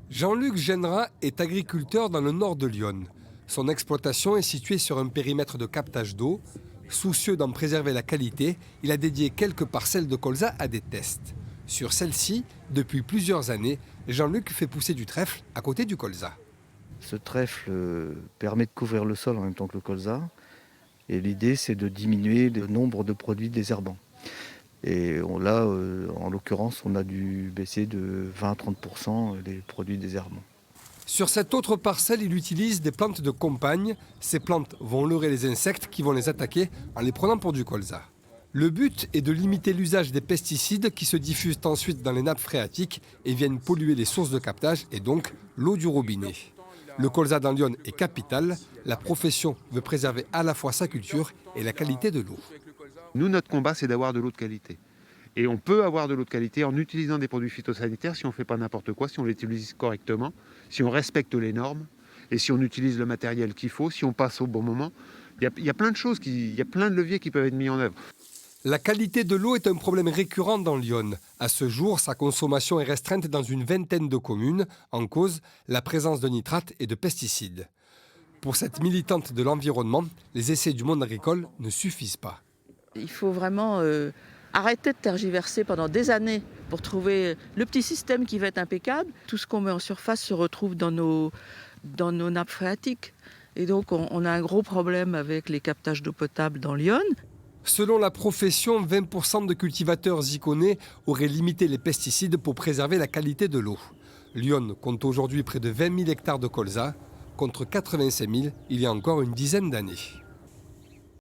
Jean-Luc Genera est agriculteur dans le nord de Lyon. Son exploitation est située sur un périmètre de captage d'eau. Soucieux d'en préserver la qualité, il a dédié quelques parcelles de colza à des tests. Sur celles-ci, depuis plusieurs années, Jean-Luc fait pousser du trèfle à côté du colza. Ce trèfle permet de couvrir le sol en même temps que le colza. Et l'idée, c'est de diminuer le nombre de produits désherbants. Et là, en l'occurrence, on a dû baisser de 20 à 30% les produits désherbants. Sur cette autre parcelle, il utilise des plantes de compagne. Ces plantes vont leurrer les insectes qui vont les attaquer en les prenant pour du colza. Le but est de limiter l'usage des pesticides qui se diffusent ensuite dans les nappes phréatiques et viennent polluer les sources de captage et donc l'eau du robinet. Le colza dans Lyon est capital. La profession veut préserver à la fois sa culture et la qualité de l'eau. Nous, notre combat, c'est d'avoir de l'eau de qualité. Et on peut avoir de l'eau de qualité en utilisant des produits phytosanitaires si on ne fait pas n'importe quoi, si on l'utilise correctement, si on respecte les normes et si on utilise le matériel qu'il faut, si on passe au bon moment. Il y a plein de choses, il y a plein de leviers qui peuvent être mis en œuvre. La qualité de l'eau est un problème récurrent dans Lyon. À ce jour, sa consommation est restreinte dans une vingtaine de communes. En cause, la présence de nitrates et de pesticides. Pour cette militante de l'environnement, les essais du monde agricole ne suffisent pas. Il faut vraiment arrêter de tergiverser pendant des années pour trouver le petit système qui va être impeccable. Tout ce qu'on met en surface se retrouve dans nos nappes phréatiques. Et donc on a un gros problème avec les captages d'eau potable dans Lyon. Selon la profession, 20% de cultivateurs ziconés auraient limité les pesticides pour préserver la qualité de l'eau. Lyon compte aujourd'hui près de 20 000 hectares de colza, contre 85 000 il y a encore une dizaine d'années.